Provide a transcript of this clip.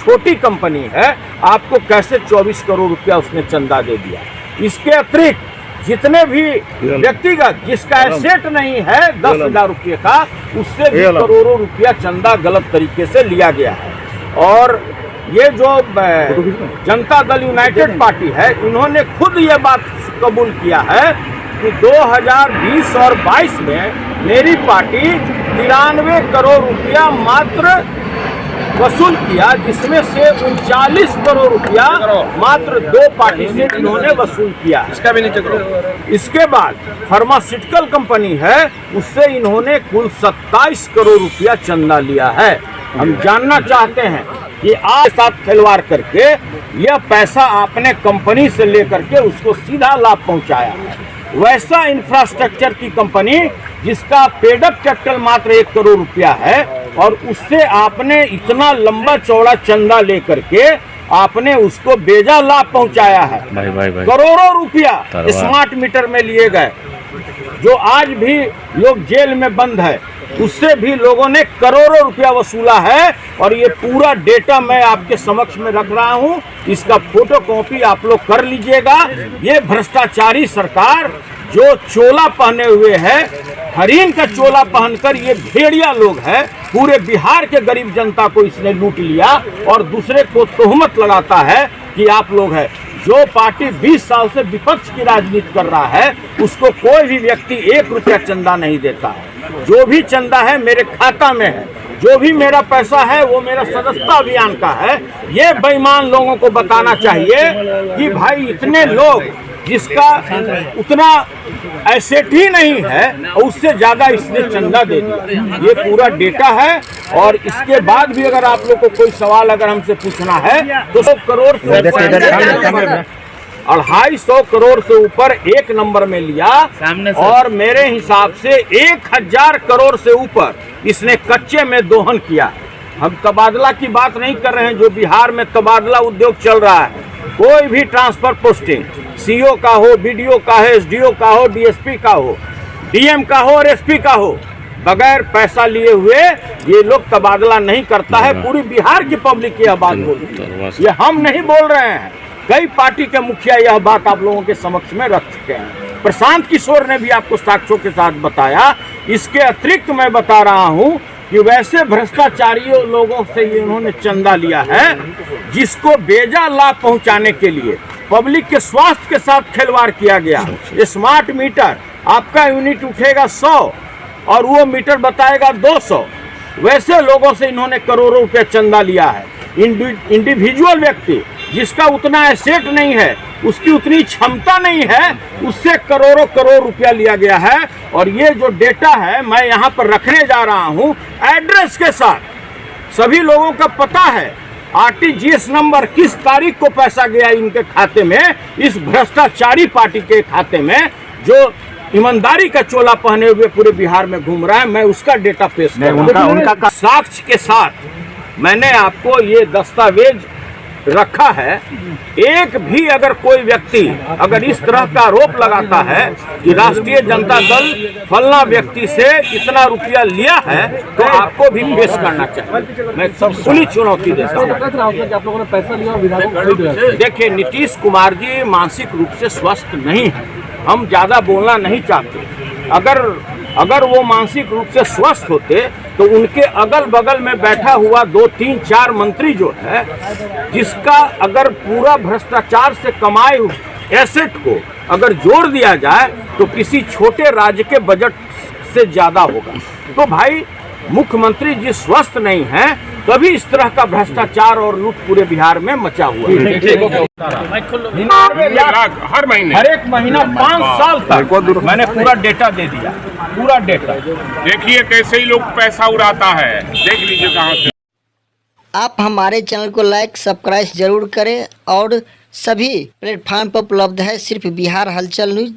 छोटी कंपनी है, आपको कैसे 24 करोड़ रुपया उसने चंदा दे दिया। इसके अतिरिक्त जितने भी व्यक्तिगत जिसका एसेट नहीं है 10,000 रुपये का, उससे भी करोड़ों रुपया चंदा गलत तरीके से लिया गया है। और ये जो जनता दल यूनाइटेड पार्टी है, इन्होंने खुद ये बात कबूल किया है कि 2020 और 22 में मेरी पार्टी 93 करोड़ रुपया मात्र वसूल किया, जिसमें से 39 करोड़ रुपया मात्र 2 पार्टी से इन्होंने वसूल किया। इसका भी नीचे करो। इसके बाद फार्मास्यूटिकल कंपनी है, उससे इन्होंने कुल 27 करोड़ रुपया चंदा लिया है। हम जानना चाहते हैं कि आज साथ खिलवाड़ करके यह पैसा आपने कंपनी से लेकर के उसको सीधा लाभ पहुंचाया है। वैसा इंफ्रास्ट्रक्चर की कंपनी जिसका पेडअप कैपिटल मात्र 1 करोड़ रुपया है, और उससे आपने इतना लंबा चौड़ा चंदा लेकर के आपने उसको बेजा लाभ पहुंचाया है। भाई। करोड़ों रुपया स्मार्ट मीटर में लिए गए, जो आज भी लोग जेल में बंद है, उससे भी लोगों ने करोड़ों रुपया वसूला है। और ये पूरा डेटा मैं आपके समक्ष में रख रहा हूँ, इसका फोटो कॉपी आप लोग कर लीजिएगा। ये भ्रष्टाचारी सरकार जो चोला पहने हुए है, हरिन का चोला पहनकर ये भेड़िया लोग हैं, पूरे बिहार के गरीब जनता को इसने लूट लिया और दूसरे को तोहमत लगाता है कि आप लोग हैं। जो पार्टी 20 साल से विपक्ष की राजनीति कर रहा है, उसको कोई भी व्यक्ति 1 रुपया चंदा नहीं देता है। जो भी चंदा है मेरे खाता में है, जो भी मेरा पैसा है वो मेरा सदस्यता अभियान का है। ये बेईमान लोगों को बताना चाहिए कि भाई इतने लोग जिसका उतना एसेट ही नहीं है, उससे ज्यादा इसने चंदा दे दिया। ये पूरा डेटा है। और इसके बाद भी अगर आप लोग को कोई सवाल अगर हमसे पूछना है तो 100 करोड़ से 250 करोड़ से ऊपर 1 नंबर में लिया। और मेरे हिसाब से 1000 करोड़ से ऊपर इसने कच्चे में दोहन किया। हम तबादला की बात नहीं कर रहे हैं, जो बिहार में तबादला उद्योग चल रहा है, कोई भी ट्रांसफर पोस्टिंग सीओ का हो, बीडीओ का है, एसडीओ का हो, डीएसपी का हो, डीएम का हो और एसपी का हो, बगैर पैसा लिए हुए ये लोग तबादला नहीं करता है। पूरी बिहार की पब्लिक यह बात बोलती है, ये हम नहीं बोल रहे हैं। कई पार्टी के मुखिया यह बात आप लोगों के समक्ष में रख चुके हैं। प्रशांत किशोर ने भी आपको साक्ष्यों के साथ बताया। इसके अतिरिक्त मैं बता रहा हूँ कि वैसे भ्रष्टाचारियों लोगों से इन्होंने चंदा लिया है, जिसको बेजा लाभ पहुंचाने के लिए पब्लिक के स्वास्थ्य के साथ खिलवाड़ किया गया। स्मार्ट मीटर, आपका यूनिट उठेगा 100 और वो मीटर बताएगा 200। वैसे लोगों से इन्होंने करोड़ों रुपए चंदा लिया है। इंडिविजुअल व्यक्ति जिसका उतना एसेट नहीं है, उसकी उतनी क्षमता नहीं है, उससे करोड़ों करोड़ रुपया लिया गया है। और ये जो डेटा है मैं यहाँ पर रखने जा रहा हूँ एड्रेस के साथ, सभी लोगों का पता है, आरटीजीएस नंबर, किस तारीख को पैसा गया इनके खाते में, इस भ्रष्टाचारी पार्टी के खाते में जो ईमानदारी का चोला पहने हुए पूरे बिहार में घूम रहा है। मैं उसका डेटा पेश करूंगा। उनका साक्ष्य के साथ मैंने आपको ये दस्तावेज रखा है। एक भी अगर कोई व्यक्ति अगर इस तरह का आरोप लगाता है कि राष्ट्रीय जनता दल फलना व्यक्ति से इतना रुपया लिया है, तो आपको भी पेश करना चाहिए। मैं सब खुली चुनौती देता हूँ। देखिए, नीतीश कुमार जी मानसिक रूप से स्वस्थ नहीं है। हम ज़्यादा बोलना नहीं चाहते। अगर वो मानसिक रूप से स्वस्थ होते तो उनके अगल बगल में बैठा हुआ 2, 3, 4 मंत्री जो है, जिसका अगर पूरा भ्रष्टाचार से कमाए एसेट को अगर जोड़ दिया जाए तो किसी छोटे राज्य के बजट से ज़्यादा होगा। तो भाई मुख्यमंत्री जी स्वस्थ नहीं हैं, तभी इस तरह का भ्रष्टाचार और लूट पूरे बिहार में मचा हुआ है। हर एक महीना 5 साल तक मैंने पूरा डेटा दे दिया, पूरा डेटा। देखिए कैसे ही लोग पैसा उड़ाता है, देख लीजिए कहाँ से। आप हमारे चैनल को लाइक सब्सक्राइब जरूर करें और सभी प्लेटफार्म पर उपलब्ध है सिर्फ बिहार हलचल न्यूज।